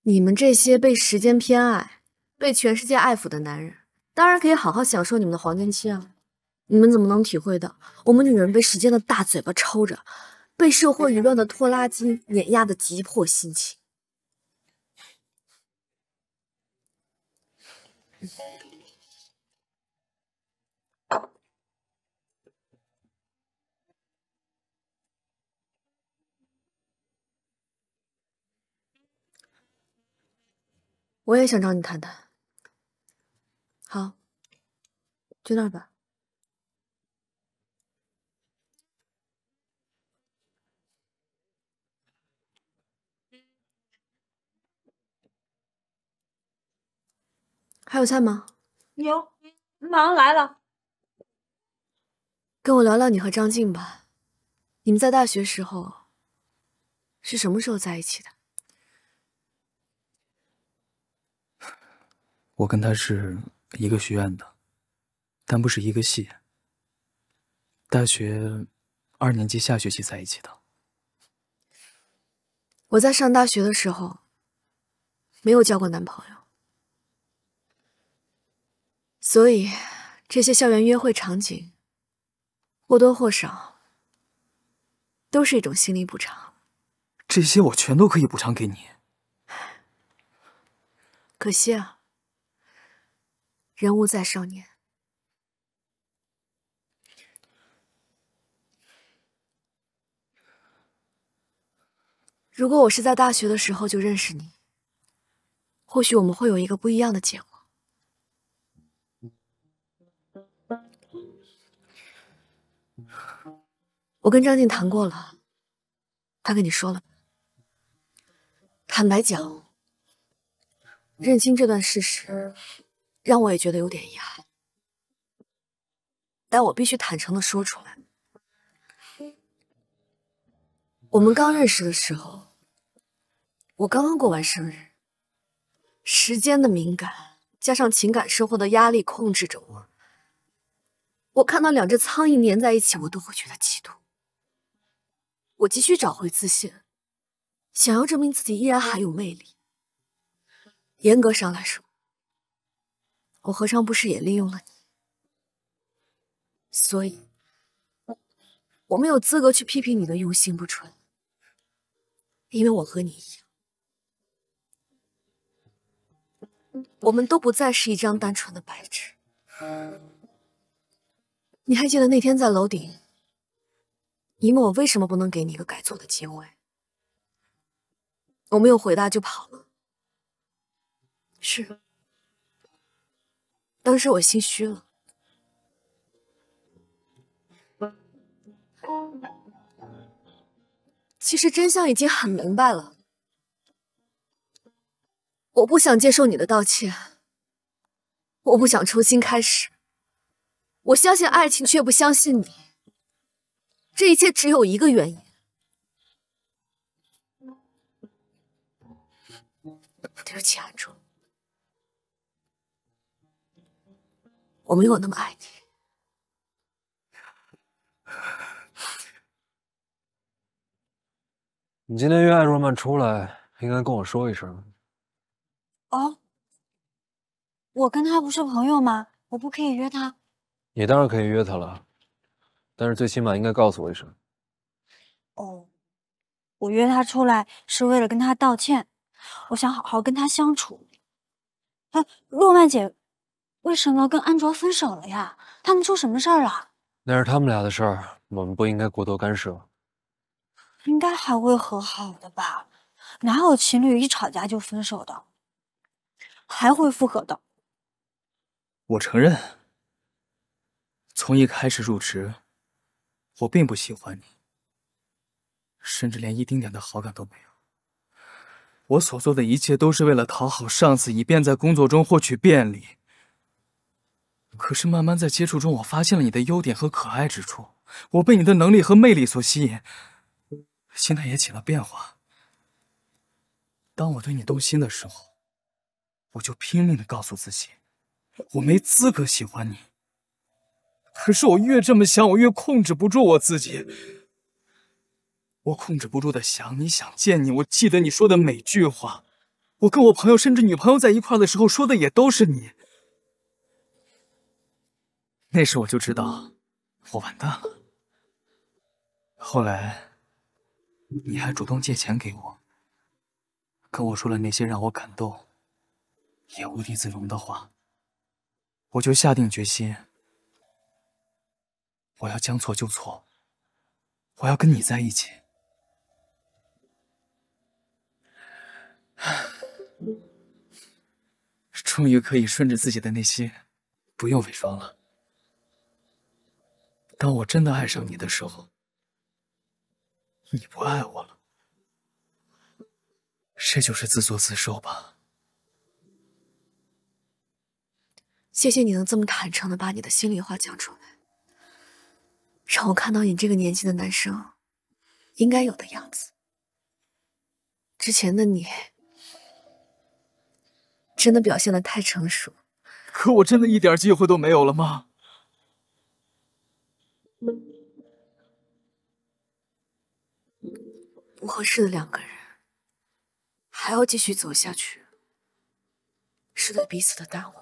你们这些被时间偏爱、被全世界爱抚的男人，当然可以好好享受你们的黄金期啊！你们怎么能体会到我们女人被时间的大嘴巴抽着，被社会舆论的拖拉机碾压的急迫心情？我也想找你谈谈。好，去那儿吧。还有菜吗？有，马上来了。跟我聊聊你和张静吧。你们在大学时候是什么时候在一起的？我跟他是一个学院的，但不是一个系。大学2年级下学期在一起的。我在上大学的时候没有交过男朋友，所以这些校园约会场景或多或少都是一种心理补偿。这些我全都可以补偿给你。可惜啊，人无再少年。如果我是在大学的时候就认识你，或许我们会有一个不一样的结果。我跟张静谈过了，他跟你说了。坦白讲，认清这段事实，让我也觉得有点遗憾。但我必须坦诚地说出来，我们刚认识的时候，我刚刚过完生日，时间的敏感加上情感生活的压力控制着我。我看到2只苍蝇粘在一起，我都会觉得嫉妒。我急需找回自信，想要证明自己依然还有魅力。严格上来说，我何尝不是也利用了你？所以，我没有资格去批评你的用心不纯，因为我和你一样，我们都不再是一张单纯的白纸。你还记得那天在楼顶，你问我为什么不能给你一个改错的机会？我没有回答就跑了。是，当时我心虚了。其实真相已经很明白了，我不想接受你的道歉，我不想重新开始。我相信爱情，却不相信你。这一切只有一个原因。对不起，安卓，我没有那么爱你。你今天约艾若曼出来，应该跟我说一声。哦，我跟他不是朋友吗？我不可以约他？你当然可以约他了，但是最起码应该告诉我一声。哦，我约他出来是为了跟他道歉，我想好好跟他相处。哎，若曼姐，为什么跟安卓分手了呀？他们出什么事儿了？那是他们俩的事儿，我们不应该过多干涉。应该还会和好的吧？哪有情侣一吵架就分手的？还会复合的。我承认，从一开始入职，我并不喜欢你，甚至连一丁点的好感都没有。我所做的一切都是为了讨好上司，以便在工作中获取便利。可是慢慢在接触中，我发现了你的优点和可爱之处，我被你的能力和魅力所吸引，心态也起了变化。当我对你动心的时候，我就拼命地告诉自己，我没资格喜欢你。可是我越这么想，我越控制不住我自己。我控制不住的想你，想见你，我记得你说的每句话，我跟我朋友甚至女朋友在一块的时候说的也都是你。那时我就知道我完蛋了。后来你还主动借钱给我，跟我说了那些让我感动也无地自容的话，我就下定决心，我要将错就错，我要跟你在一起。终于可以顺着自己的内心，不用伪装了。当我真的爱上你的时候，你不爱我了，这就是自作自受吧。谢谢你能这么坦诚的把你的心里话讲出来，让我看到你这个年纪的男生应该有的样子。之前的你真的表现得太成熟。可我真的一点机会都没有了吗？不合适的两个人还要继续走下去，是对彼此的耽误。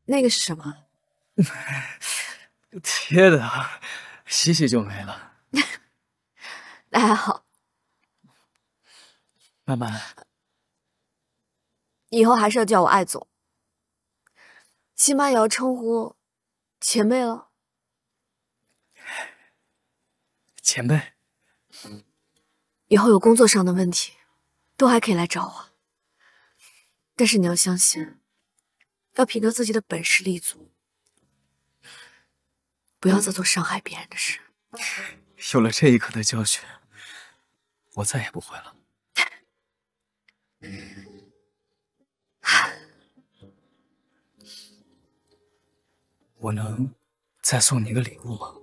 那个是什么？贴的，洗洗就没了。那还好，曼曼，以后还是要叫我艾总，起码也要称呼前辈了。前辈，以后有工作上的问题，都还可以来找我。但是你要相信，要凭着自己的本事立足，不要再做伤害别人的事。有了这一刻的教训，我再也不会了。我能再送你个礼物吗？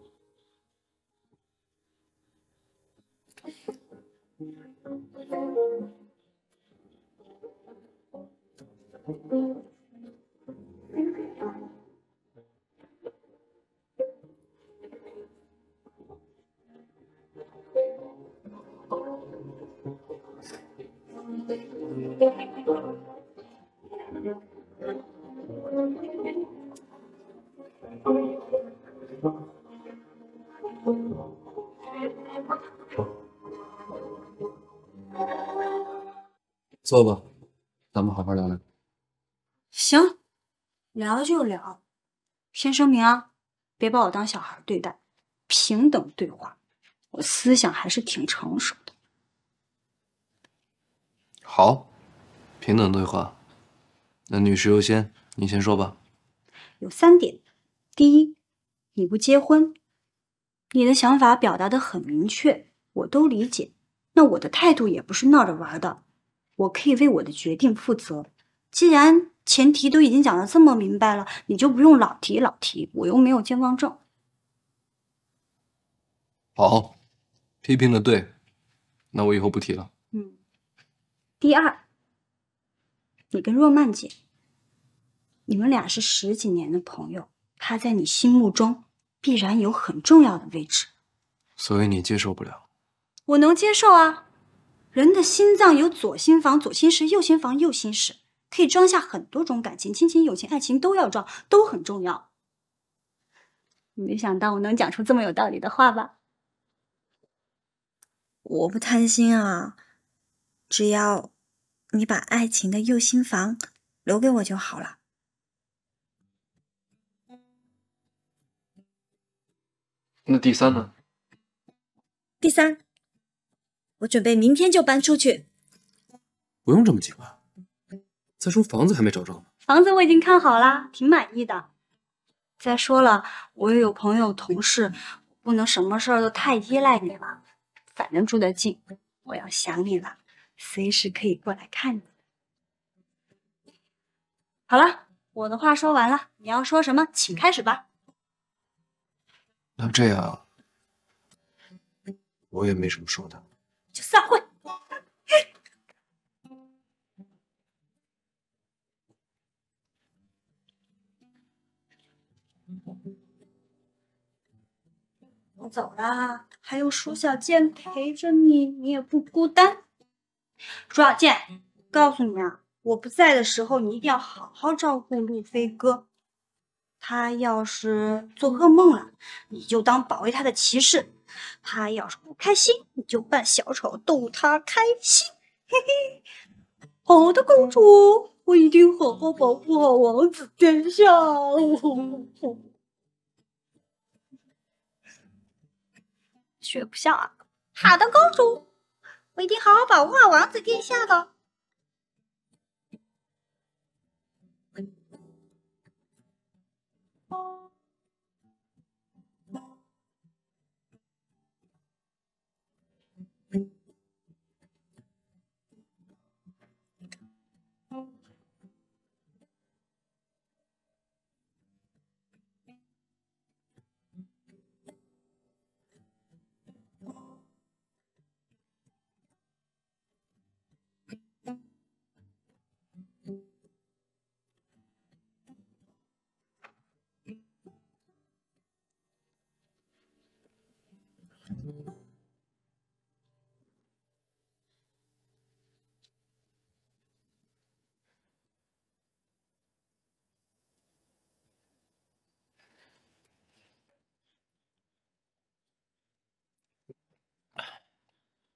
坐吧，咱们好好聊聊。行，聊就聊。先声明啊，别把我当小孩对待，平等对话。我思想还是挺成熟的。好，平等对话。那女士优先，你先说吧。有3点：第一，你不结婚，你的想法表达得很明确，我都理解。那我的态度也不是闹着玩的，我可以为我的决定负责。既然前提都已经讲得这么明白了，你就不用老提，我又没有健忘症。好，批评的对，那我以后不提了。第二，你跟若曼姐，你们俩是10几年的朋友，她在你心目中必然有很重要的位置。所以你接受不了？我能接受啊，人的心脏有左心房、左心室、右心房、右心室，可以装下很多种感情，亲情、友情、爱情都要装，都很重要。没想到我能讲出这么有道理的话吧？我不贪心啊，只要你把爱情的右心房留给我就好了。那第3呢？第3，我准备明天就搬出去。不用这么急吧？再说房子还没找着呢。房子我已经看好啦，挺满意的。再说了，我也有朋友同事，不能什么事儿都太依赖你了。反正住得近，我要想你了，随时可以过来看你。好了，我的话说完了，你要说什么，请开始吧。那这样，我也没什么说的。就散会。我走啦，还有舒小健陪着你，你也不孤单。舒小健，告诉你啊，我不在的时候，你一定要好好照顾路飞哥。他要是做噩梦了，你就当保卫他的骑士；他要是不开心，你就扮小丑逗他开心。嘿嘿，好的，公主，我一定好好保护好王子殿下。学不像啊！好的，公主，我一定好好保护好王子殿下的。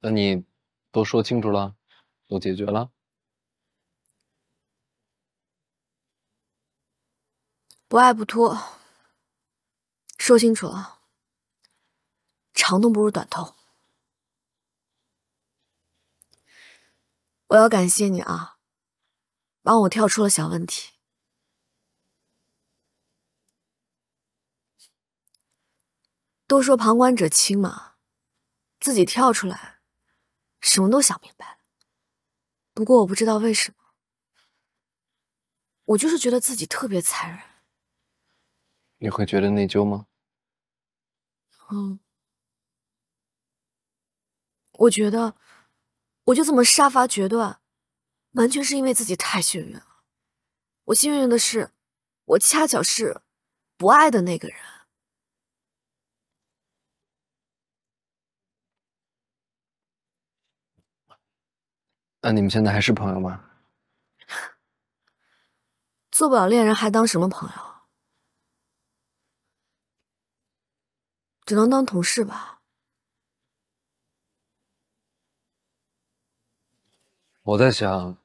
那你都说清楚了，都解决了？不爱不拖，说清楚了，长痛不如短痛。我要感谢你啊，帮我跳出了小问题。都说旁观者清嘛，自己跳出来，什么都想明白了。不过我不知道为什么，我就是觉得自己特别残忍。你会觉得内疚吗？我觉得我就这么杀伐决断，完全是因为自己太幸运了。我幸运的是，我恰巧是不爱的那个人。那你们现在还是朋友吗？做不了恋人还当什么朋友？只能当同事吧。我在想，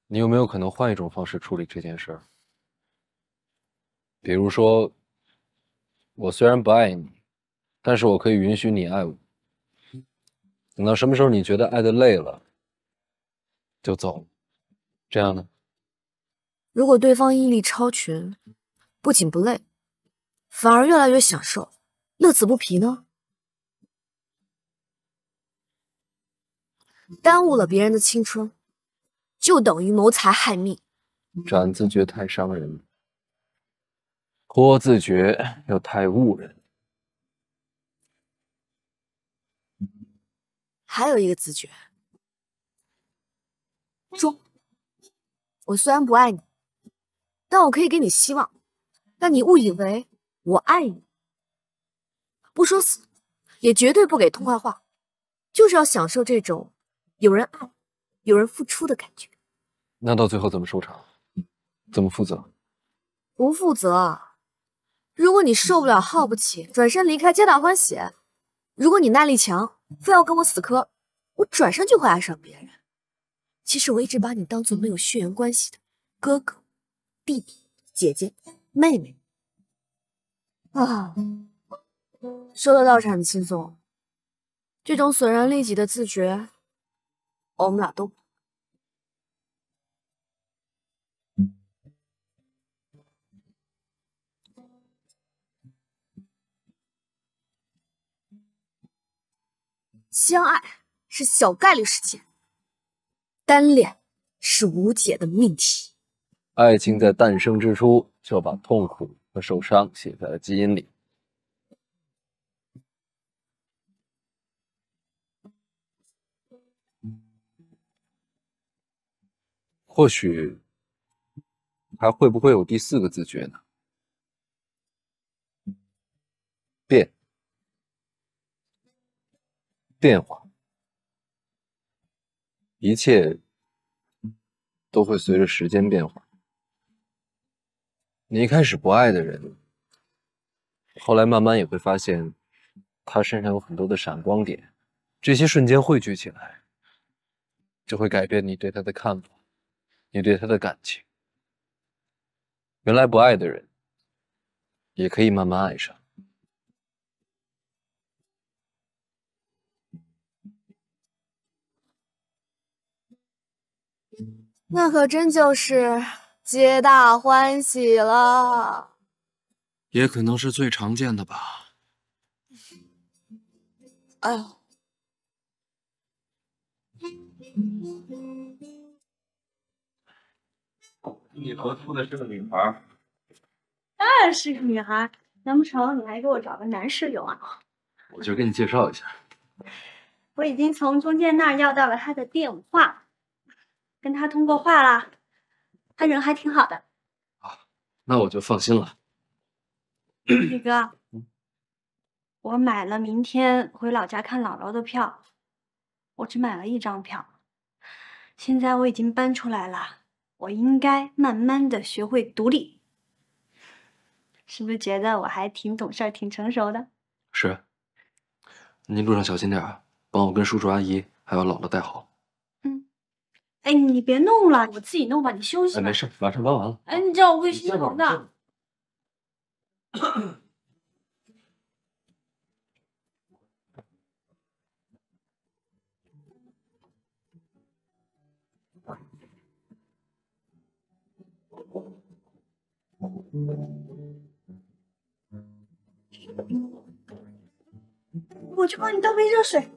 你有没有可能换一种方式处理这件事儿？比如说，我虽然不爱你，但是我可以允许你爱我。等到什么时候你觉得爱的累了，就走了，这样呢？如果对方毅力超群，不仅不累，反而越来越享受，乐此不疲呢？耽误了别人的青春，就等于谋财害命。斩自觉太伤人，脱自觉又太误人。还有一个自觉，忠。我虽然不爱你，但我可以给你希望，让你误以为我爱你。不说死，也绝对不给通坏话，就是要享受这种有人爱、有人付出的感觉。那到最后怎么收场？怎么负责？不负责。如果你受不了、耗不起，转身离开，皆大欢喜。如果你耐力强，非要跟我死磕，我转身就会爱上别人。其实我一直把你当做没有血缘关系的哥哥、弟弟、姐姐、妹妹。啊，说的倒是很轻松。这种损人利己的自觉，我们俩都不。相爱是小概率事件，单恋是无解的命题。爱情在诞生之初就把痛苦和受伤写在了基因里。或许还会不会有第四个自觉呢？变化，一切都会随着时间变化。你一开始不爱的人，后来慢慢也会发现，他身上有很多的闪光点，这些瞬间汇聚起来，就会改变你对他的看法，你对他的感情。原来不爱的人，也可以慢慢爱上。那可真就是皆大欢喜了。也可能是最常见的吧。哎呦，你合租的是个女孩，当然是个女孩，难不成你还给我找个男室友啊？我就给你介绍一下。我已经从中介那儿要到了他的电话，跟他通过话啦，他人还挺好的。那我就放心了。宇哥，我买了明天回老家看姥姥的票，我只买了1张票。现在我已经搬出来了，我应该慢慢的学会独立。是不是觉得我还挺懂事儿、挺成熟的？是。您路上小心点啊，帮我跟叔叔阿姨还有姥姥带好。哎，你别弄了，我自己弄吧，你休息吧。没事，马上搬完了。哎，你知道我会心疼的。我去帮你倒杯热水。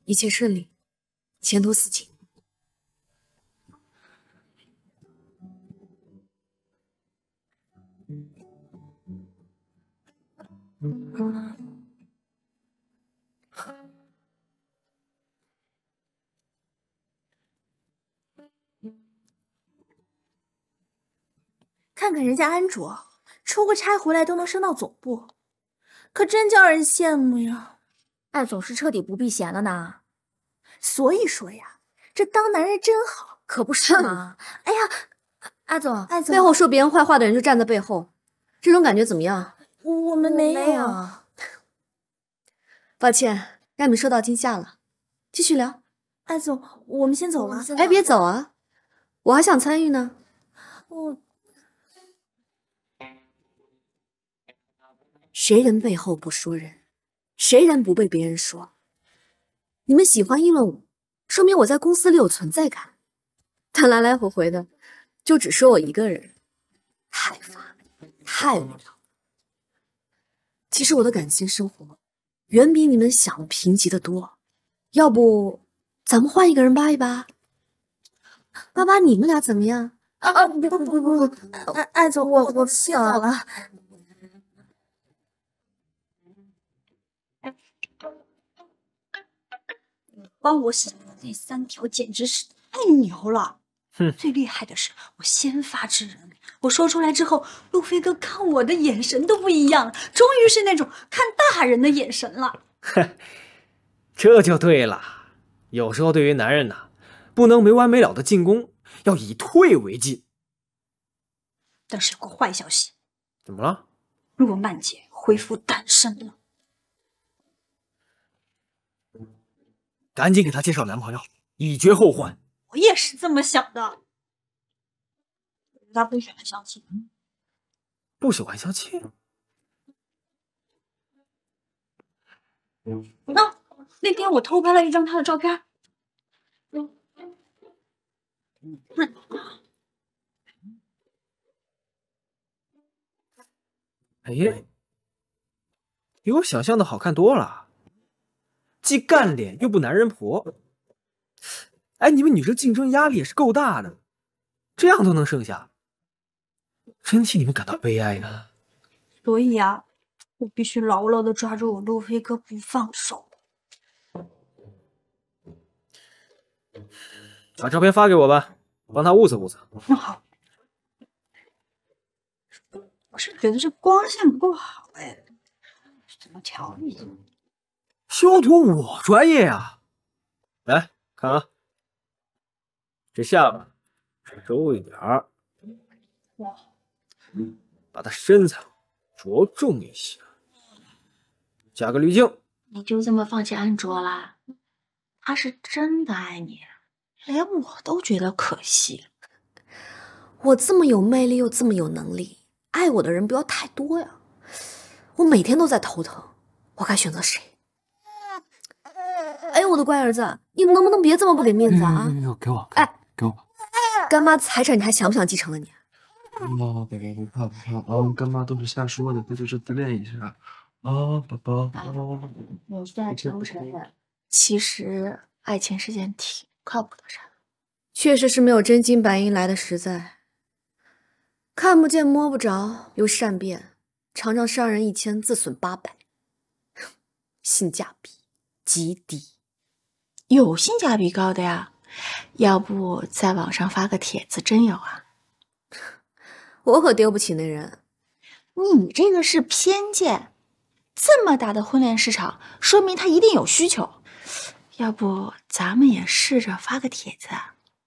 一切顺利，前途似锦。看看人家安卓，出个差回来都能升到总部，可真叫人羡慕呀。艾总是彻底不避嫌了呢。所以说呀，这当男人真好，可不是嘛。哎呀，艾总，背后说别人坏话的人就站在背后，这种感觉怎么样？我们没有。抱歉，让你受到惊吓了。继续聊。艾总，我们先走了。哎，别走啊，我还想参与呢。谁人背后不说人，谁人不被别人说？你们喜欢议论我，说明我在公司里有存在感。但来来回回的，就只说我一个人，太乏味，太无聊。其实我的感情生活远比你们想的贫瘠的多。要不，咱们换一个人扒一扒？扒扒你们俩怎么样？不，艾总，我先走了。帮我写的那3条简直是太牛了！最厉害的是我先发制人，我说出来之后，路飞哥看我的眼神都不一样了，终于是那种看大人的眼神了。这就对了。有时候对于男人呐，不能没完没了的进攻，要以退为进。但是有个坏消息。怎么了？洛曼姐恢复单身了。赶紧给她介绍男朋友，以绝后患。我也是这么想的。他不喜欢相亲。不喜欢相亲？那天我偷拍了一张他的照片。哎，比我想象的好看多了。既干练又不男人婆。哎，你们女生竞争压力也是够大的，这样都能剩下，真替你们感到悲哀呀。所以啊，我必须牢牢的抓住我路飞哥不放手。把照片发给我吧，帮他物色物色。那好。我是觉得这光线不够好哎，怎么调一下？修图我专业呀。来看啊，这下巴收一点儿，把他身材着重一些，加个滤镜。你就这么放弃安卓啦？他是真的爱你，连我都觉得可惜。我这么有魅力又这么有能力，爱我的人不要太多呀。我每天都在头疼，我该选择谁？哎，我的乖儿子，你能不能别这么不给面子啊？给我，哎，给我。干妈财产你还想不想继承了你？宝宝不怕不怕啊，干妈都是瞎说的，这就是自恋一下啊，宝宝。我虽然承不承认，其实爱情是件挺靠谱的事儿。确实是没有真金白银来的实在，看不见摸不着又善变，常常伤人1000，自损800，性价比极低。有性价比高的呀，要不在网上发个帖子征友啊？我可丢不起那人。你这个是偏见，这么大的婚恋市场，说明他一定有需求。要不咱们也试着发个帖子，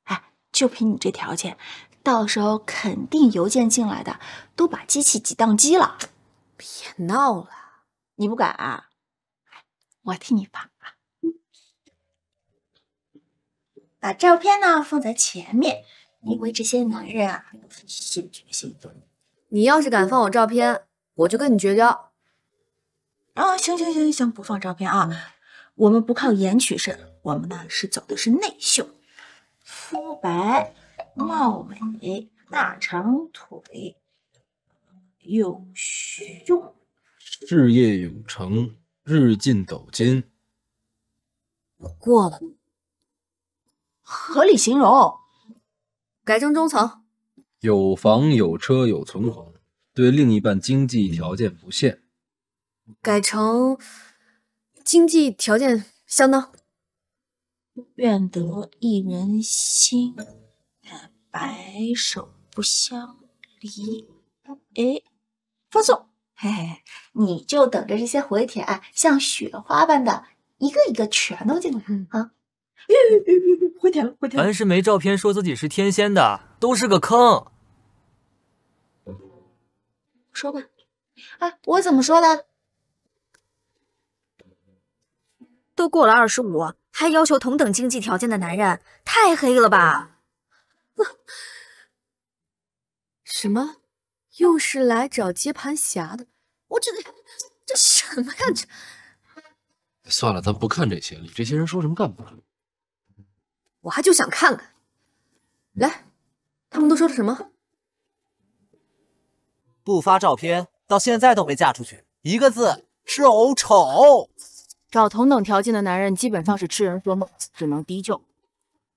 哎，就凭你这条件，到时候肯定邮件进来的都把机器挤宕机了。别闹了，你不敢啊？我替你发啊。把照片呢放在前面，因为这些男人啊都是视觉性动物。你要是敢放我照片，我就跟你绝交。啊，行，不放照片啊。我们不靠颜取胜，我们呢是走的是内秀，肤白貌美，大长腿，有胸，事业有成，日进斗金。我过了。合理形容。改成中层。有房有车有存款，对另一半经济条件不限。改成经济条件相当。愿得一人心，白首不相离。哎，发送，嘿嘿，你就等着这些回帖，像雪花般的一个一个全都进来啊！回帖了。凡是没照片说自己是天仙的，都是个坑。说吧，哎，我怎么说的？都过了25，还要求同等经济条件的男人，太黑了吧？什么？又是来找接盘侠的？我这什么呀？这算了，咱不看这些，理这些人说什么干嘛？我还就想看看。来，他们都说了什么？不发照片，到现在都没嫁出去，一个字：丑丑。找同等条件的男人基本上是痴人说梦，只能低就，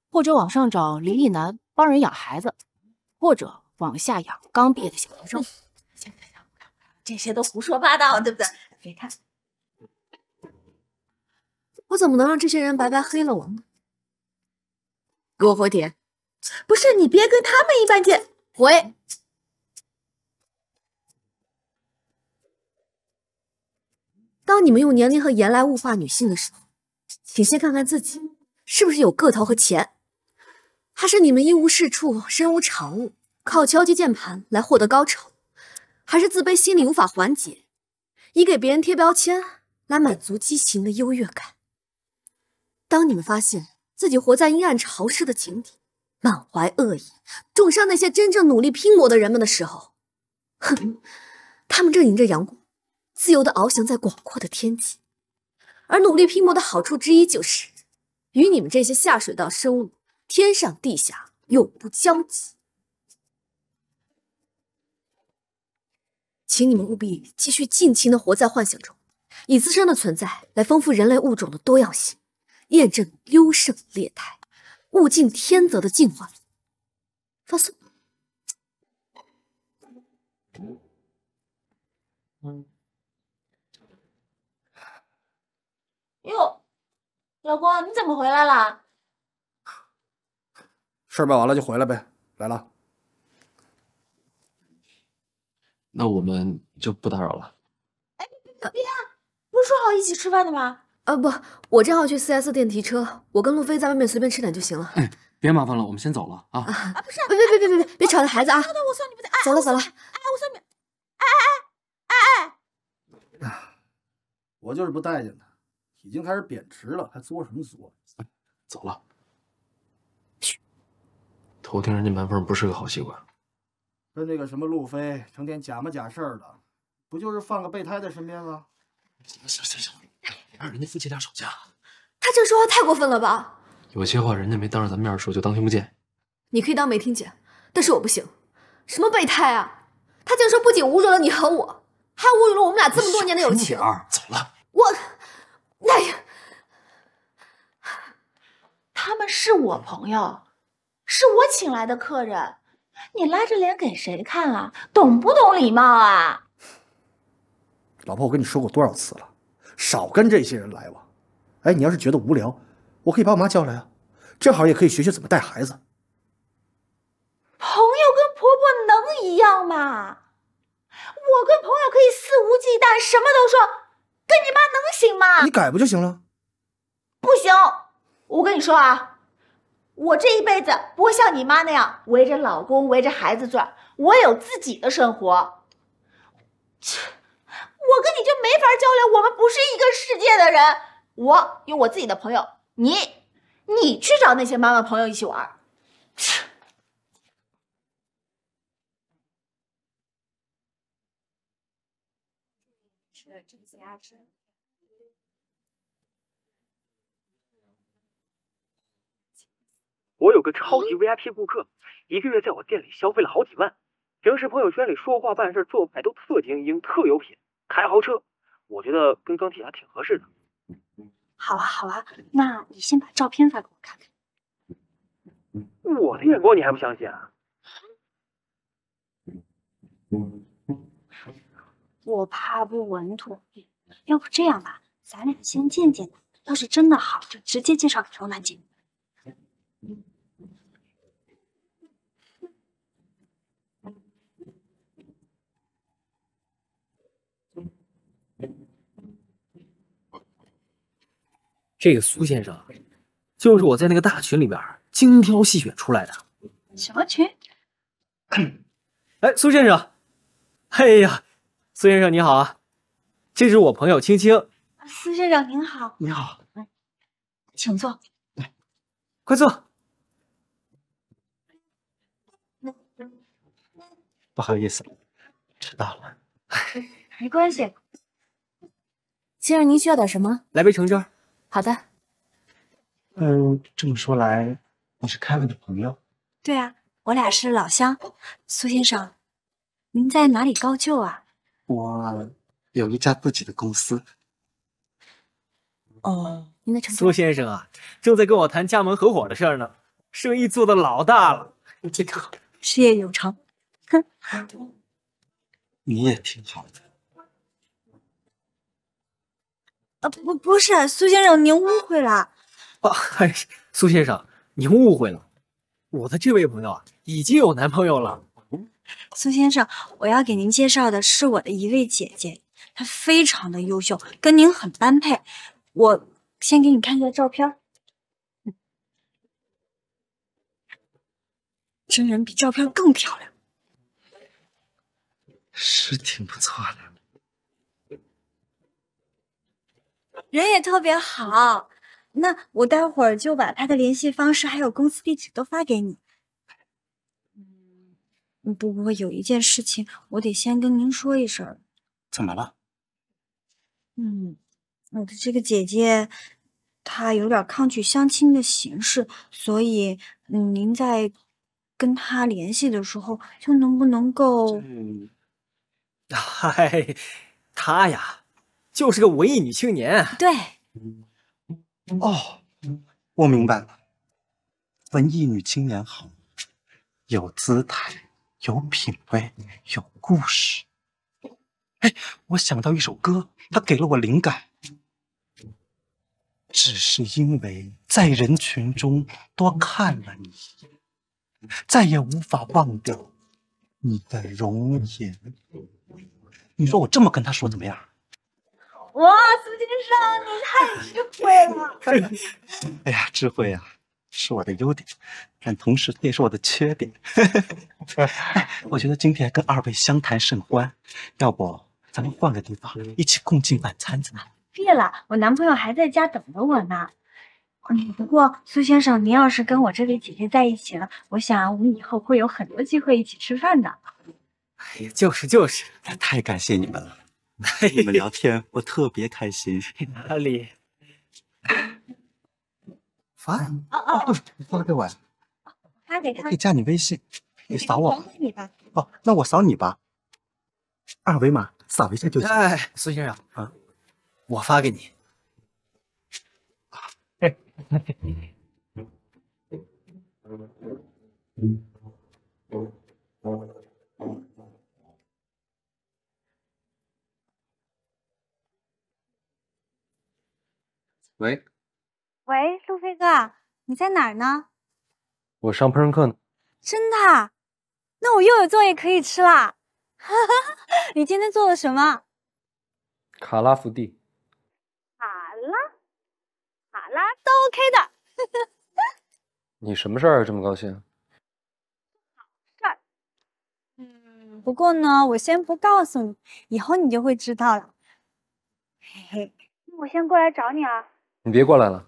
或者往上找离异男帮人养孩子，或者往下养刚毕业的小学生。行，这些都胡说八道，对不对？别看，我怎么能让这些人白白黑了我呢？给我回帖。不是，你别跟他们一般见。回。当你们用年龄和颜来物化女性的时候，请先看看自己是不是有个头和钱，还是你们一无是处、身无长物，靠敲击键盘来获得高潮，还是自卑心理无法缓解，以给别人贴标签来满足畸形的优越感。当你们发现自己活在阴暗潮湿的井底，满怀恶意，重伤那些真正努力拼搏的人们的时候，哼，他们正迎着阳光自由地翱翔在广阔的天际，而努力拼搏的好处之一就是与你们这些下水道生物天上地下永不交集。请你们务必继续尽情地活在幻想中，以自身的存在来丰富人类物种的多样性，验证优胜劣汰、物竞天择的进化论。放松。哟，老公，你怎么回来了？事儿办完了就回来呗。来了，那我们就不打扰了。别啊，不是说好一起吃饭的吗？不，我正好去 4S 店提车，我跟路飞在外面随便吃点就行了。别麻烦了，我们先走了啊！不是，别吵着孩子啊！我送你们的，走了。我送你们。我就是不待见他，已经开始贬值了，还作什么作？走了。嘘，偷听人家门缝不是个好习惯。跟那个什么路飞成天假模假式的，不就是放个备胎在身边吗？行，让人家夫妻俩吵架。他这说话太过分了吧？有些话人家没当着咱面说，就当听不见。你可以当没听见，但是我不行。什么备胎啊？他竟然说不仅侮辱了你和我，还侮辱了我们俩这么多年的友情。走了。哎呀，他们是我朋友，是我请来的客人，你拉着脸给谁看啊？懂不懂礼貌啊？老婆，我跟你说过多少次了，少跟这些人来往。哎，你要是觉得无聊，我可以把我妈叫来啊，正好也可以学学怎么带孩子。朋友跟婆婆能一样吗？我跟朋友可以肆无忌惮，什么都说，跟你妈能行吗？你改不就行了？不行，我跟你说啊，我这一辈子不会像你妈那样围着老公围着孩子转，我有自己的生活。我跟你就没法交流，我们不是一个世界的人。我有我自己的朋友，你去找那些妈妈朋友一起玩。我有个超级 VIP 顾客，一个月在我店里消费了好几万，平时朋友圈里说话办事做派都特精英特有品，开豪车，我觉得跟钢铁侠挺合适的。好啊，那你先把照片发给我看看。我的眼光你还不相信啊？我怕不稳妥，要不这样吧，咱俩先见见他，要是真的好，就直接介绍给罗曼姐。这个苏先生，就是我在那个大群里边精挑细选出来的。什么群？哎，苏先生，哎呀，苏先生你好啊，这是我朋友青青。苏先生您好。你好，请坐。快坐。不好意思，迟到了。没关系。先生，您需要点什么？来杯橙汁。好的。这么说来，你是凯文的朋友？对啊，我俩是老乡。苏先生，您在哪里高就啊？我有一家自己的公司。哦，您的橙汁。苏先生啊，正在跟我谈加盟合伙的事儿呢，生意做得老大了。这个好，事业有成。哼，你也挺好的。不是，苏先生，您误会了。嗨，苏先生，您误会了，我的这位朋友啊，已经有男朋友了。苏先生，我要给您介绍的是我的一位姐姐，她非常的优秀，跟您很般配。我先给你看一下照片，真人比照片更漂亮，是挺不错的。人也特别好。那我待会儿就把她的联系方式还有公司地址都发给你。不过有一件事情，我得先跟您说一声。怎么了？我的这个姐姐，她有点抗拒相亲的形式，所以您在跟她联系的时候，就能不能够……嗨，她呀，就是个文艺女青年。对。哦，我明白了，文艺女青年好，有姿态，有品味，有故事。哎，我想到一首歌，它给了我灵感。只是因为在人群中多看了你一眼，再也无法忘掉你的容颜。你说我这么跟他说怎么样？哇，苏先生，你太智慧了！哎呀，智慧啊，是我的优点，但同时也是我的缺点。我觉得今天跟二位相谈甚欢，要不咱们换个地方一起共进晚餐怎么样？别了，我男朋友还在家等着我呢。不过苏先生，您要是跟我这位姐姐在一起了，我想我们以后会有很多机会一起吃饭的。哎呀，就是，太感谢你们了。你们聊天我特别开心。哪里？发你发给我呀？发给他。可以加你微信，你扫我。你吧。哦，那我扫你吧。二维码扫一下就行。哎，苏先生啊，我发给你。喂，陆飞哥，你在哪儿呢？我上烹饪课呢。真的？那我又有作业可以吃啦！你今天做了什么？卡拉福地。卡拉都 OK 的。你什么事儿这么高兴？不过呢，我先不告诉你，以后你就会知道了。嘿嘿，我先过来找你啊。你别过来了，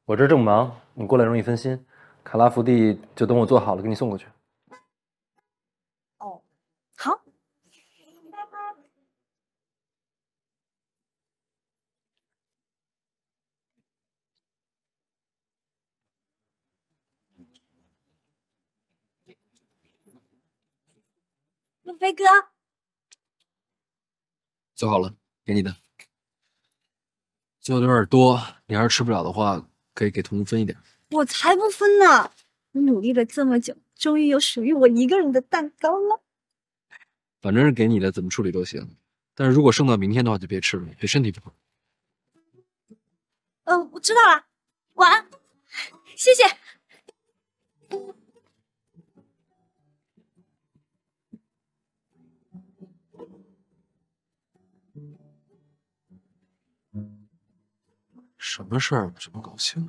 我这儿正忙，你过来容易分心。卡拉福地就等我做好了给你送过去。哦，好。陆飞哥，做好了，给你的。做的有点多，你要是吃不了的话，可以给彤彤分一点。我才不分呢！我努力了这么久，终于有属于我一个人的蛋糕了。反正是给你的，怎么处理都行。但是如果剩到明天的话，就别吃了，对身体不好。我知道了，晚安，谢谢。什么事儿这么高兴？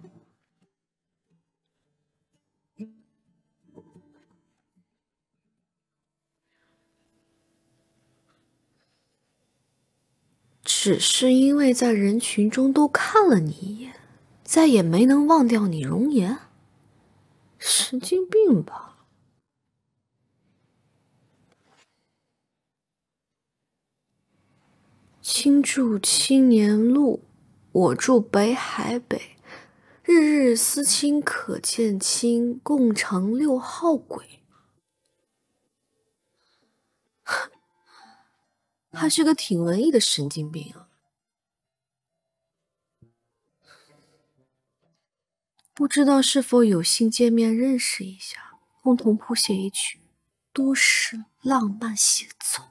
只是因为在人群中都看了你一眼，再也没能忘掉你容颜？神经病吧！亲住青年路，我住北海北，日日思亲可见亲，共乘6号轨。还是个挺文艺的神经病啊！不知道是否有幸见面认识一下，共同谱写一曲都市浪漫协奏。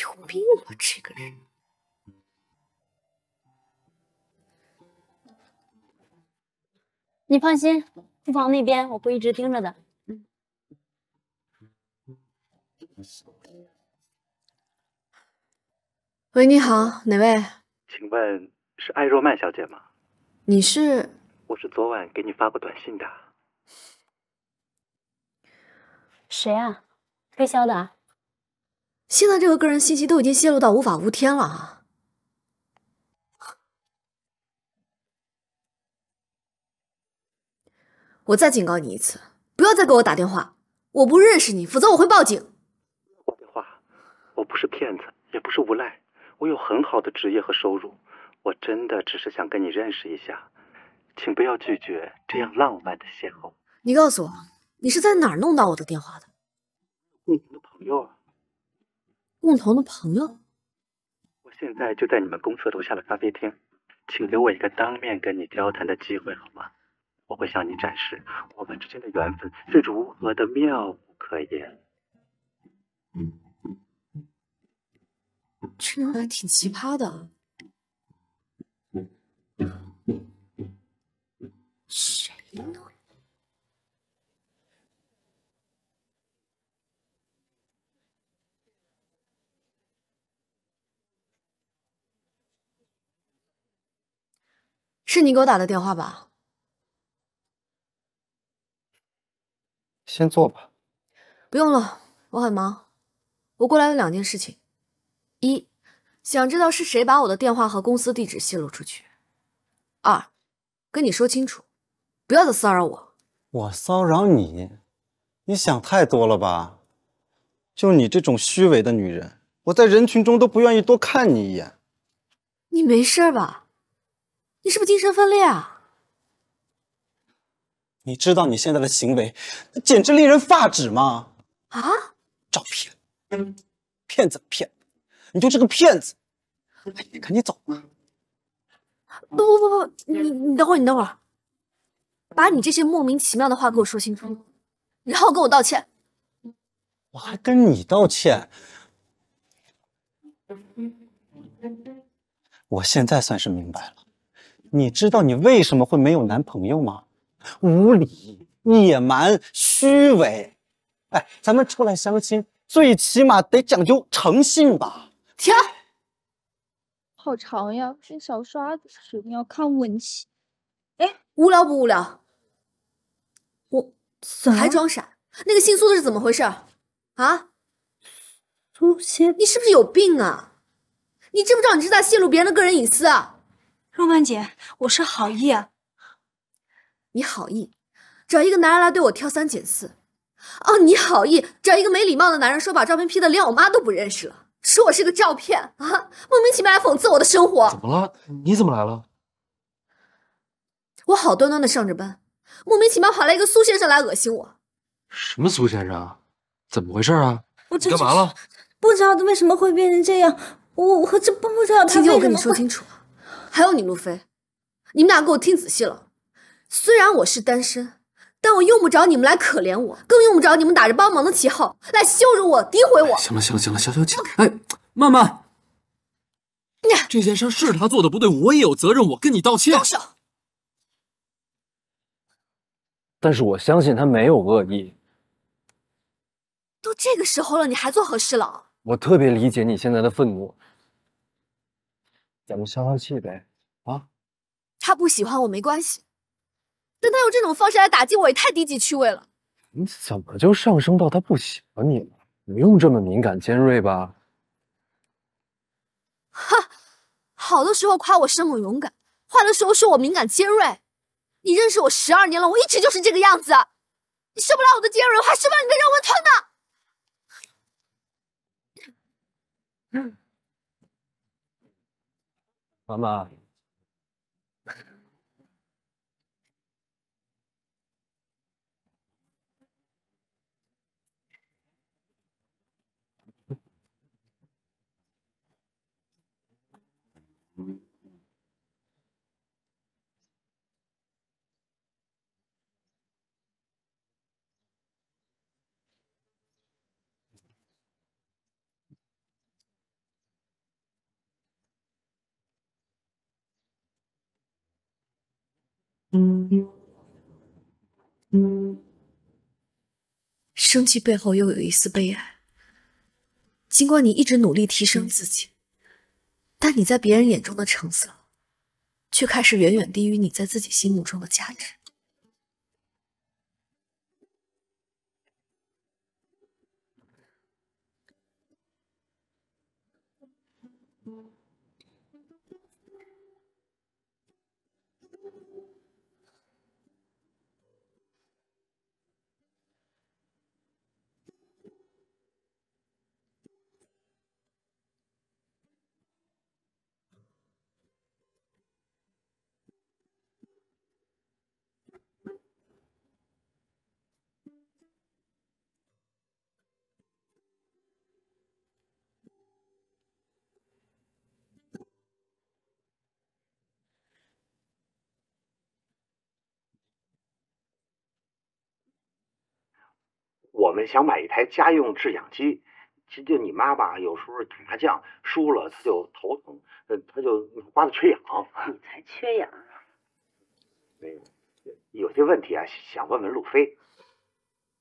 有病吧，这个人！你放心，厨房那边我会一直盯着的。喂，你好，哪位？请问是艾若曼小姐吗？你是？我是昨晚给你发过短信的。谁啊？推销的啊？现在这个个人信息都已经泄露到无法无天了啊！我再警告你一次，不要再给我打电话，我不认识你，否则我会报警。挂电话，我不是骗子，也不是无赖。我有很好的职业和收入，我真的只是想跟你认识一下，请不要拒绝这样浪漫的邂逅。你告诉我，你是在哪儿弄到我的电话的？共同的朋友啊。共同的朋友？我现在就在你们公司楼下的咖啡厅，请给我一个当面跟你交谈的机会好吗？我会向你展示我们之间的缘分是如何的妙不可言。这人还挺奇葩的。谁呢？是你给我打的电话吧？先坐吧。不用了，我很忙。我过来有2件事情：一，想知道是谁把我的电话和公司地址泄露出去；二，跟你说清楚，不要再骚扰我。我骚扰你？你想太多了吧？就你这种虚伪的女人，我在人群中都不愿意多看你一眼。你没事吧？你是不是精神分裂啊？你知道你现在的行为简直令人发指吗？啊！照骗，骗子骗，你就是个骗子！哎，你赶紧走吧。不，你等会儿，把你这些莫名其妙的话给我说清楚，然后跟我道歉。我还跟你道歉？我现在算是明白了，你知道你为什么会没有男朋友吗？无理、野蛮、虚伪。哎，咱们出来相亲，最起码得讲究诚信吧？停！好长呀，跟小刷子似的，要看吻戏。哎，无聊不无聊？我还装傻？那个姓苏的是怎么回事啊？苏仙，你是不是有病啊？你知不知道你是在泄露别人的个人隐私啊？若曼姐，我是好意啊。你好意找一个男人来对我挑三拣四？哦，你好意找一个没礼貌的男人说把照片 P 的连我妈都不认识了，说我是个照片啊，莫名其妙来讽刺我的生活。怎么了？你怎么来了？我好端端的上着班，莫名其妙跑来一个苏先生来恶心我。什么苏先生啊？怎么回事啊？我干嘛了？不知道为什么会变成这样，我这不知道他为什么会。婷婷，我跟你说清楚，还有你陆飞，你们俩给我听仔细了。虽然我是单身，但我用不着你们来可怜我，更用不着你们打着帮忙的旗号来羞辱我、诋毁我。行了，消消气。哎，曼曼，这件事是他做的不对，我也有责任，我跟你道歉。动手！但是我相信他没有恶意。都这个时候了，你还做和事佬？我特别理解你现在的愤怒，咱们消消气呗，啊？他不喜欢我没关系，但他用这种方式来打击我，也太低级趣味了。你怎么就上升到他不喜欢你了？不用这么敏感尖锐吧？哈，好的时候夸我生猛勇敢，坏的时候说我敏感尖锐。你认识我12年了，我一直就是这个样子。你受不了我的尖锐，我还受不了你的人文吞呢。妈妈，生气背后又有一丝悲哀。尽管你一直努力提升自己，但你在别人眼中的成色，却开始远远低于你在自己心目中的价值。我们想买一台家用制氧机。就你妈吧，有时候打麻将输了，她就头疼，她就刮的缺氧。你才缺氧啊！有些问题啊，想问问路飞。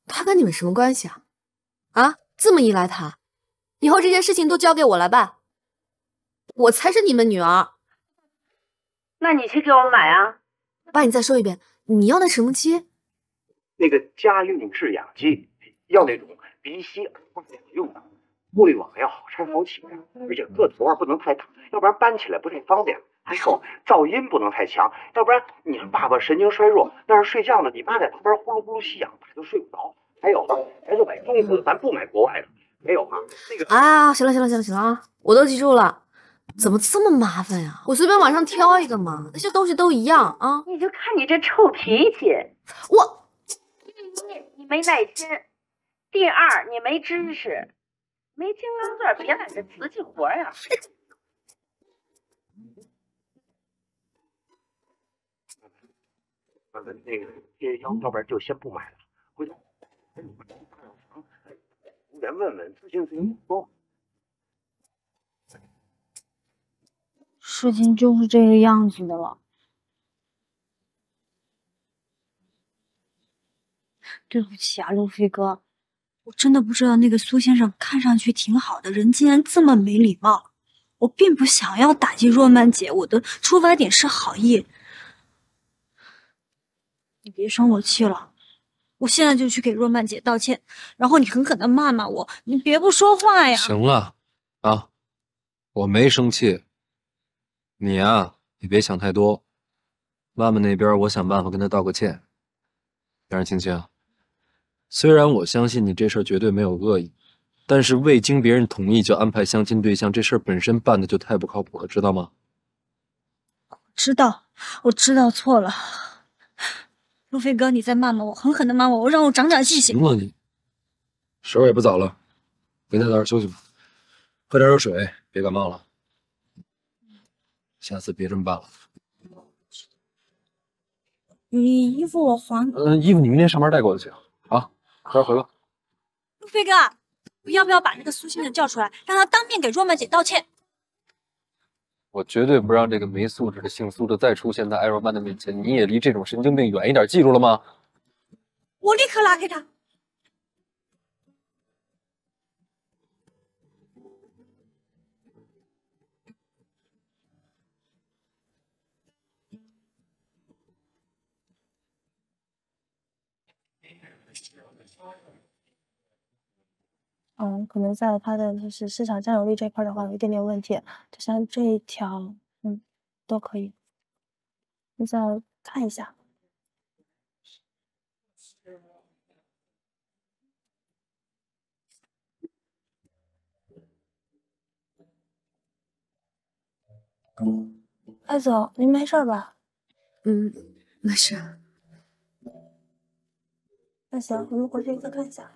他跟你们什么关系啊？啊，这么依赖他，以后这件事情都交给我来办，我才是你们女儿。那你去给我买啊！爸，你再说一遍，你要那什么机？那个家用制氧机，要那种鼻吸耳挂两用的，玻璃网要好拆好起的，而且个头啊不能太大，要不然搬起来不太方便。还有噪音不能太强，要不然你爸爸神经衰弱，那是睡觉呢，你妈在旁边呼噜呼噜吸氧，爸就睡不着。还有咱就买中国的，咱不买国外的。还有啊，那个啊，行了啊，我都记住了。怎么这么麻烦呀？我随便网上挑一个嘛，那些东西都一样啊。你就看你这臭脾气，我第一你没耐心，第二你没知识，没金刚钻别揽这瓷器活呀。那个要不然就先不买了，回头连问问自行说。事情就是这个样子的了。对不起啊，路飞哥，我真的不知道那个苏先生看上去挺好的人，竟然这么没礼貌。我并不想要打击若曼姐，我的出发点是好意。你别生我气了，我现在就去给若曼姐道歉，然后你狠狠的骂骂我，你别不说话呀。行了，啊，我没生气。你呀，你别想太多。曼曼那边，我想办法跟她道个歉。杨青青，虽然我相信你这事儿绝对没有恶意，但是未经别人同意就安排相亲对象，这事儿本身办的就太不靠谱了，知道吗？知道，我知道错了。路飞哥，你再骂骂我，狠狠的骂我，让我长长记性。行了你，时候也不早了，回家早点休息吧，喝点热水，别感冒了。下次别这么办了。你衣服我还。衣服你明天上班带过就行啊，快点回吧。路飞哥，我要不要把那个苏先生叫出来，让他当面给若曼姐道歉？我绝对不让这个没素质的姓苏的再出现在艾若曼的面前。你也离这种神经病远一点，记住了吗？我立刻拉开他。可能在他的就是市场占有率这块的话，有一点点问题。就像这一条，都可以。你再看一下。艾总，您没事吧？没事。那行，我们回去再看一下。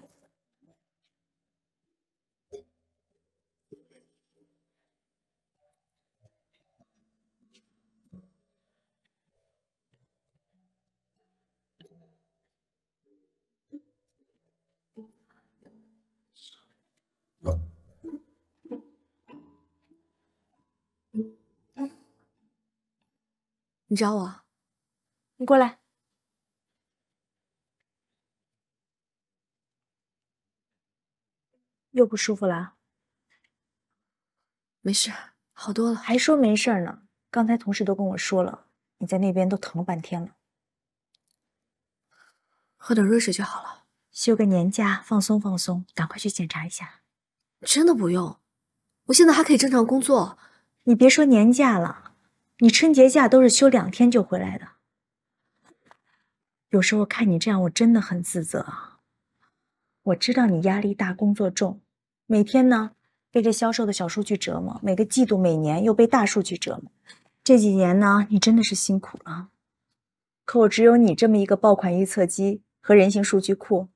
你找我？你过来。又不舒服啦？没事，好多了。还说没事呢？刚才同事都跟我说了，你在那边都疼了半天了。喝点热水就好了。休个年假，放松放松，赶快去检查一下。真的不用，我现在还可以正常工作。你别说年假了，你春节假都是休2天就回来的。有时候看你这样，我真的很自责啊。我知道你压力大，工作重，每天呢被这销售的小数据折磨，每个季度、每年又被大数据折磨。这几年呢，你真的是辛苦了。可我只有你这么一个爆款预测机和人形数据库，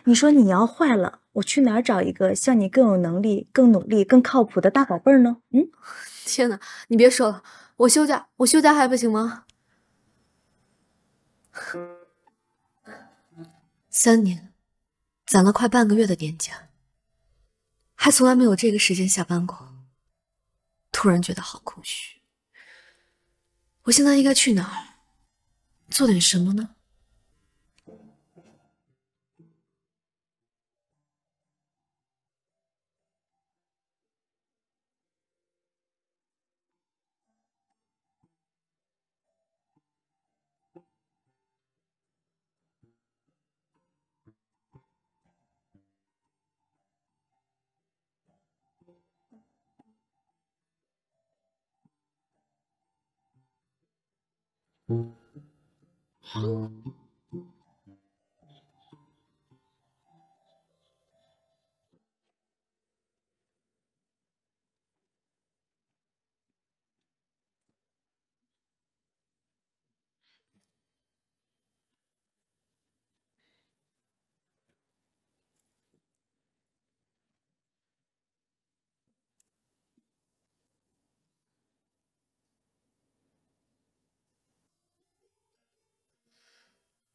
你说你要坏了，我去哪儿找一个像你更有能力、更努力、更靠谱的大宝贝儿呢？天哪，你别说了，我休假还不行吗？3年，攒了快半个月的年假，还从来没有这个时间下班过。突然觉得好空虚。我现在应该去哪儿？做点什么呢？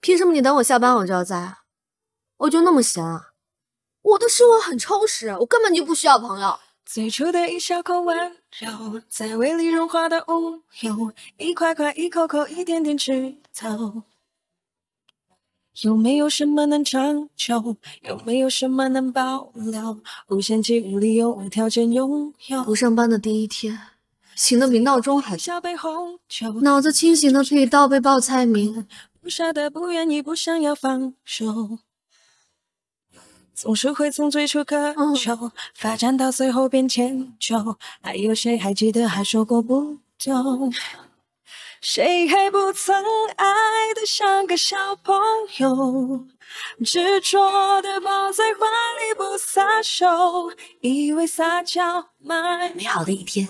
凭什么你等我下班我就要在啊？我就那么闲啊？我的生活很充实，我根本就不需要朋友。最初的一小口温柔，在胃里融化的无忧，一块块一口口一点点吃透。有没有什么能长久？有没有什么能保留？无限期无理由无条件拥有。不上班的第一天，醒得比闹钟还小杯红酒，脑子清醒的可以倒杯报菜名。不舍得，不愿意，不想要放手，总是会从最初渴求，发展到最后变迁就。还有谁还记得还说过不懂？谁还不曾爱得像个小朋友，执着的抱在怀里不撒手，以为撒娇美好的一天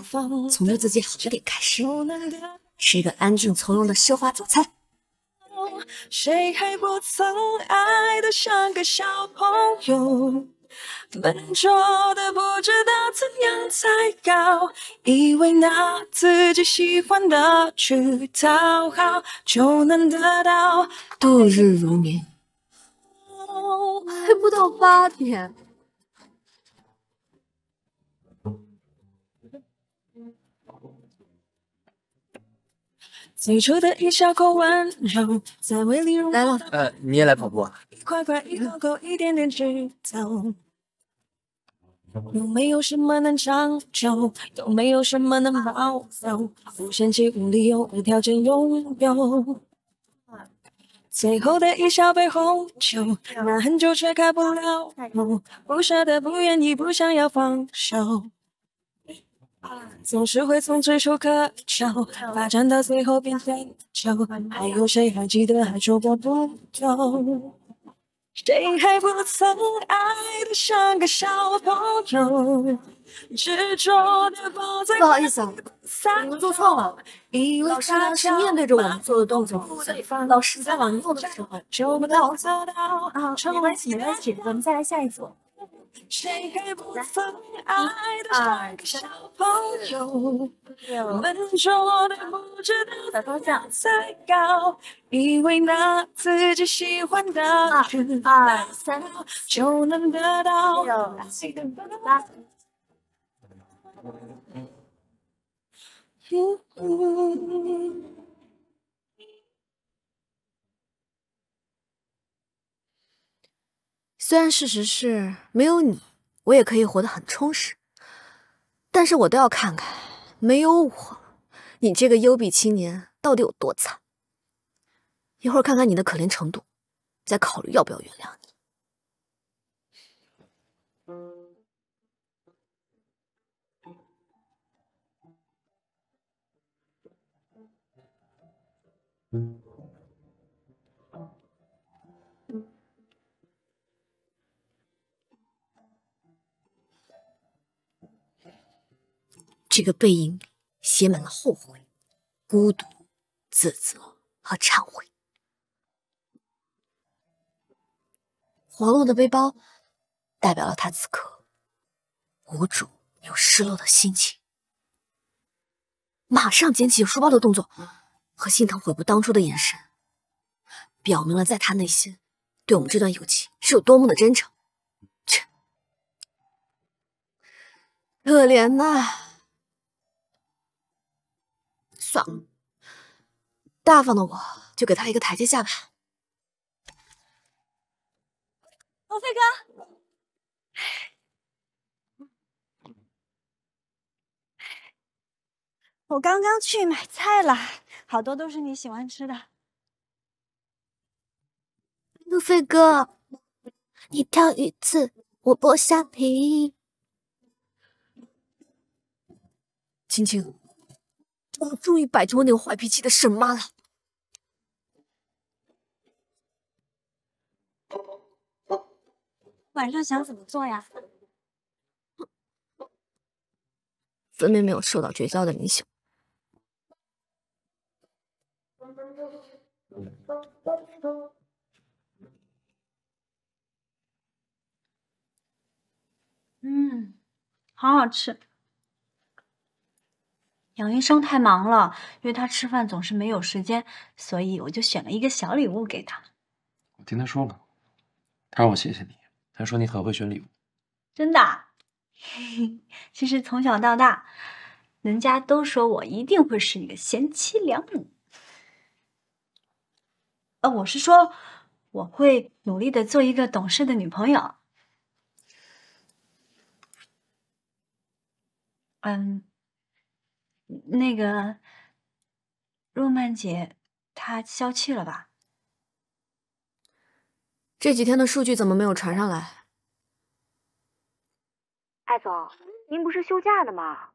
从对自己好一点开始，是一个安静从容的奢华早餐。谁还不曾爱得像个小朋友，笨拙的不知道怎样才高，以为拿自己喜欢的去讨好就能得到。度日如年，还不到8天。最初的一小口温柔，在胃里融化。来了。你也来跑步啊？一块块一口口一点点吃透。有没有什么能长久？有没有什么能保留？无限期无理由无条件拥有。最后的一小杯红酒，那很久却开不了口，不舍得，不愿意，不想要放手。总是会从最初渴求，发展到最后变成就。还有谁还记得还说过不懂？谁还不曾爱得像个小朋友，执着的抱在。不好意思啊，你们做错了。老师呢是面对着我们做的动作，老师在往右的时候就不到做到啊，没关系没关系，我们再来下一组。谁还不曾爱得像个小朋友，笨拙的不知道怎样才高，以为拿自己喜欢的去2、2、3就能得到。虽然事实是没有你，我也可以活得很充实，但是我都要看看，没有我，你这个优比青年到底有多惨。一会儿看看你的可怜程度，再考虑要不要原谅你。这个背影里写满了后悔、孤独、自责和忏悔。滑落的背包代表了他此刻无助又失落的心情。马上捡起书包的动作和心疼悔不当初的眼神，表明了在他内心对我们这段友情是有多么的真诚。可怜呐。算了，大方的我就给他一个台阶下吧。陆飞哥，我刚刚去买菜了，好多都是你喜欢吃的。路飞哥，你挑鱼刺，我剥虾皮。青青，我终于摆脱那个坏脾气的沈妈了。晚上想怎么做呀？分明没有受到绝交的影响。好好吃。杨医生太忙了，约他吃饭总是没有时间，所以我就选了一个小礼物给他。我听他说了，他让我谢谢你，他说你很会选礼物。真的啊？其实从小到大，人家都说我一定会是一个贤妻良母。我是说，我会努力的做一个懂事的女朋友。那个若曼姐，她消气了吧？这几天的数据怎么没有传上来？艾总，您不是休假呢吗？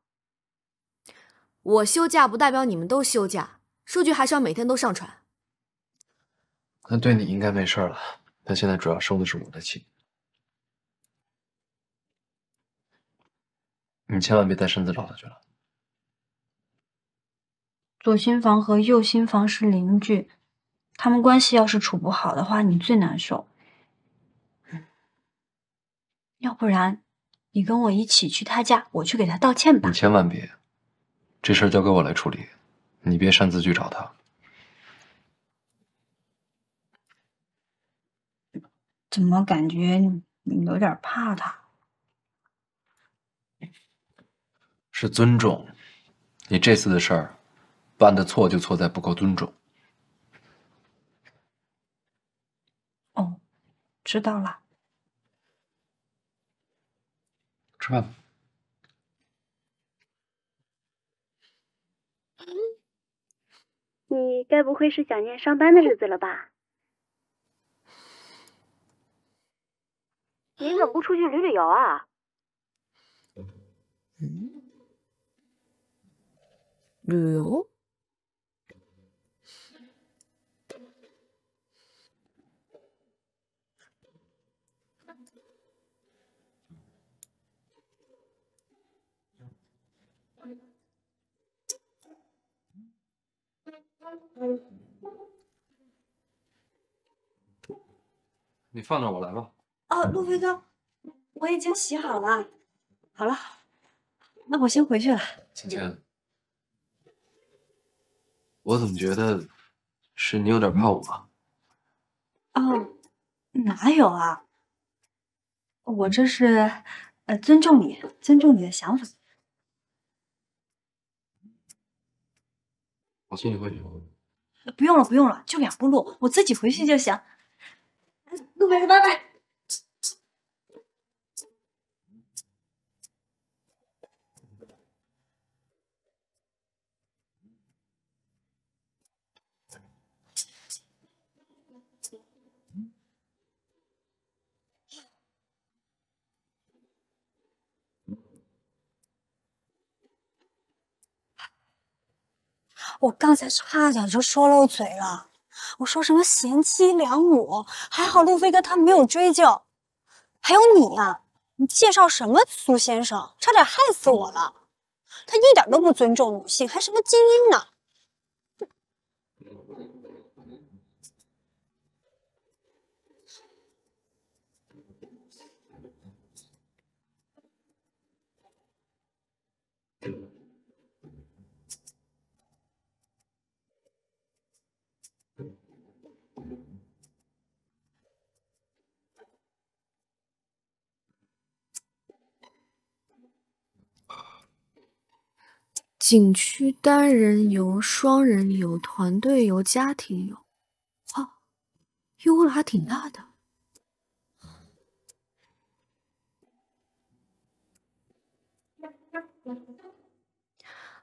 我休假不代表你们都休假，数据还是要每天都上传。那对你应该没事了，他现在主要生的是我的气。你千万别带身子找他去了。左心房和右心房是邻居，他们关系要是处不好的话，你最难受。要不然，你跟我一起去他家，我去给他道歉吧。你千万别，这事儿交给我来处理，你别擅自去找他。怎么感觉你有点怕他？是尊重，你这次的事儿办的错就错在不够尊重。哦，知道了。吃饭吧。你该不会是想念上班的日子了吧？您怎么不出去旅游啊？旅游？你放那儿，我来吧。哦，陆飞哥，我已经洗好了。好了，那我先回去了。芊芊，我怎么觉得是你有点怕我啊？哦，哪有啊？我这是尊重你，尊重你的想法。我送你回去。不用了，不用了，就2步路，我自己回去就行。陆飞哥，拜拜。我刚才差点就说漏嘴了，我说什么贤妻良母，还好陆飞哥他没有追究。还有你呀，你介绍什么苏先生，差点害死我了。他一点都不尊重女性，还什么精英呢？景区单人游、双人游、团队游、家庭游，哇，优惠还挺大的。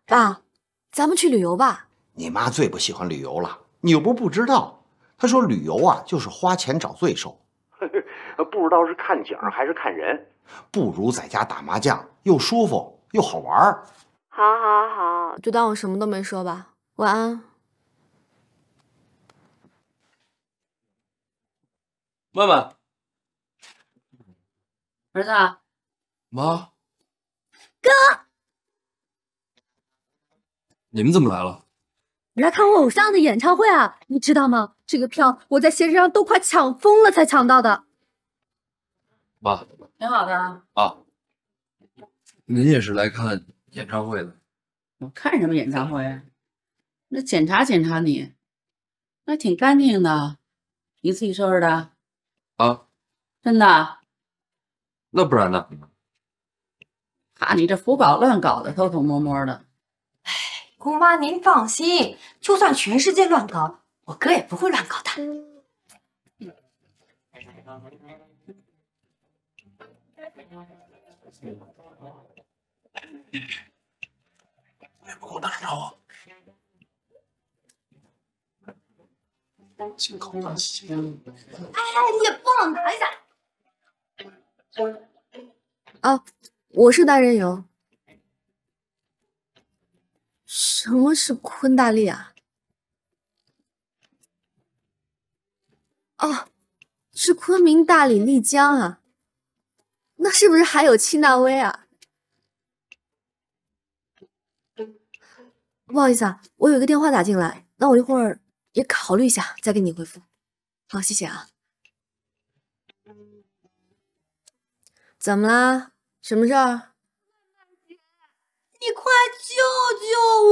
爸，咱们去旅游吧。你妈最不喜欢旅游了，你又不知道。她说旅游啊，就是花钱找罪受。不知道是看景还是看人，不如在家打麻将，又舒服又好玩。好，好，好，就当我什么都没说吧。晚安。曼曼，儿子，妈，哥，你们怎么来了？来看我偶像的演唱会啊！你知道吗？这个票我在线上都快抢疯了才抢到的。妈，挺好的啊。啊，您也是来看演唱会的？我看什么演唱会？那检查检查你，那挺干净的，你自己收拾的？啊，真的？那不然呢？怕你这福宝乱搞的，偷偷摸摸的。姑妈您放心，就算全世界乱搞，我哥也不会乱搞的。也不给我打扰我。进口大喜。哎，你也帮我拿一下。啊，我是单人游。什么是昆大利啊？哦，是昆明、大理、丽江啊。那是不是还有庆大威啊？不好意思啊，我有个电话打进来，那我一会儿也考虑一下，再给你回复。好，谢谢啊。怎么啦？什么事儿？你快救救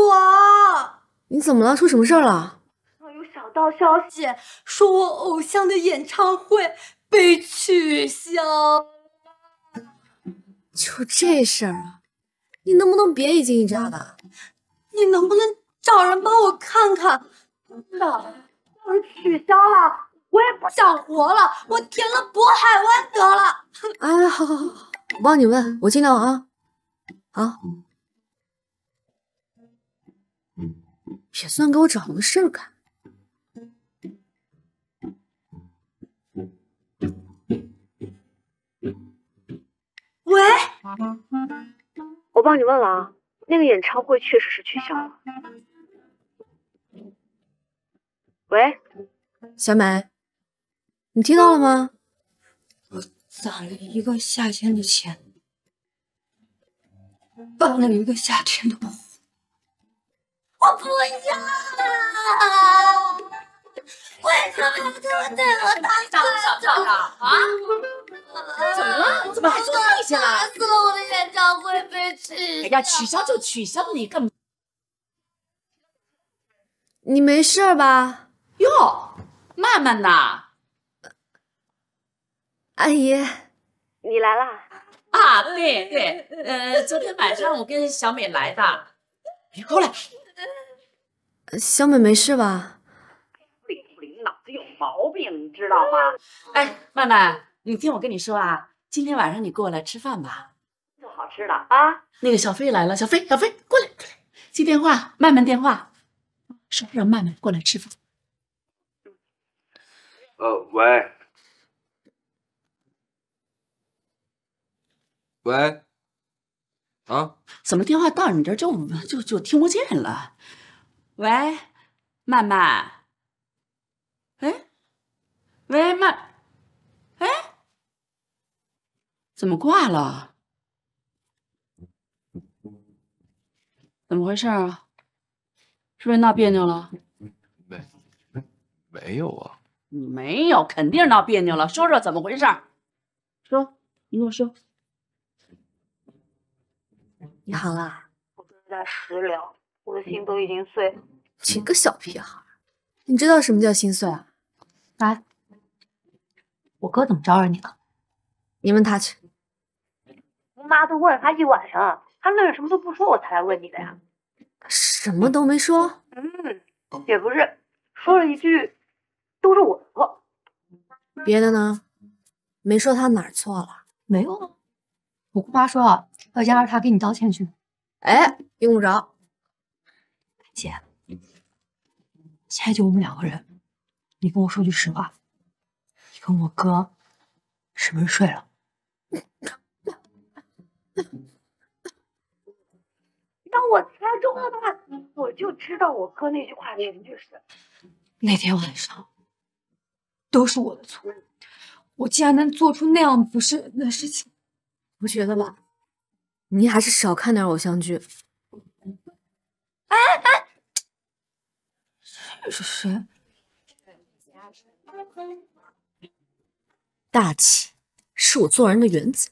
我！你怎么了？出什么事儿了？有小道消息说我偶像的演唱会被取消了。就这事儿啊？你能不能别一惊一乍的？你能不能找人帮我看看？真的，要是取消了，我也不想活了，我填了渤海湾得了。哎，好，我帮你问，我尽量啊。好。也算给我找了个事儿干。喂，我帮你问了啊，那个演唱会确实是取消了。喂，小美，你听到了吗？我攒了一个夏天的钱，办了一个夏天的婚。我不要了！为什么要这么对我大哥？啊？怎么了？怎么还坐地下了？打死了我的演唱会被取消！哎呀，取消就取消，你干嘛？你没事吧？哟，曼曼呐！阿姨，你来啦？啊，对，昨天晚上我跟小美来的，你过来。小美没事吧？灵不灵，脑子有毛病，你知道吗？哎，曼曼，你听我跟你说啊，今天晚上你过来吃饭吧，做好吃的啊。那个小飞来了，小飞过来，接电话，曼曼电话，说让曼曼过来吃饭。喂，啊？怎么电话到你这儿就听不见了？喂，曼曼。哎，喂，哎，怎么挂了？怎么回事啊？是不是闹别扭了？没有啊。你没有，肯定闹别扭了。说说怎么回事？说，你跟我说。你好啦，我正在食疗，我的心都已经碎了。你个小屁孩，你知道什么叫心碎啊？来，我哥怎么招惹你了？你问他去。我妈都问了他一晚上，他愣是什么都不说，我才来问你的呀。什么都没说？也不是，说了一句都是我的错。别的呢？没说他哪儿错了？没有啊，我姑妈说啊，要压着他给你道歉去。哎，用不着。姐，现在就我们2个人，你跟我说句实话，你跟我哥是不是睡了？让我猜中了吧？我就知道我哥那句话全句是。那天晚上都是我的错，我竟然能做出那样不是人的事情。不觉得吧？你还是少看点偶像剧。哎，这是谁？大气是我做人的原则。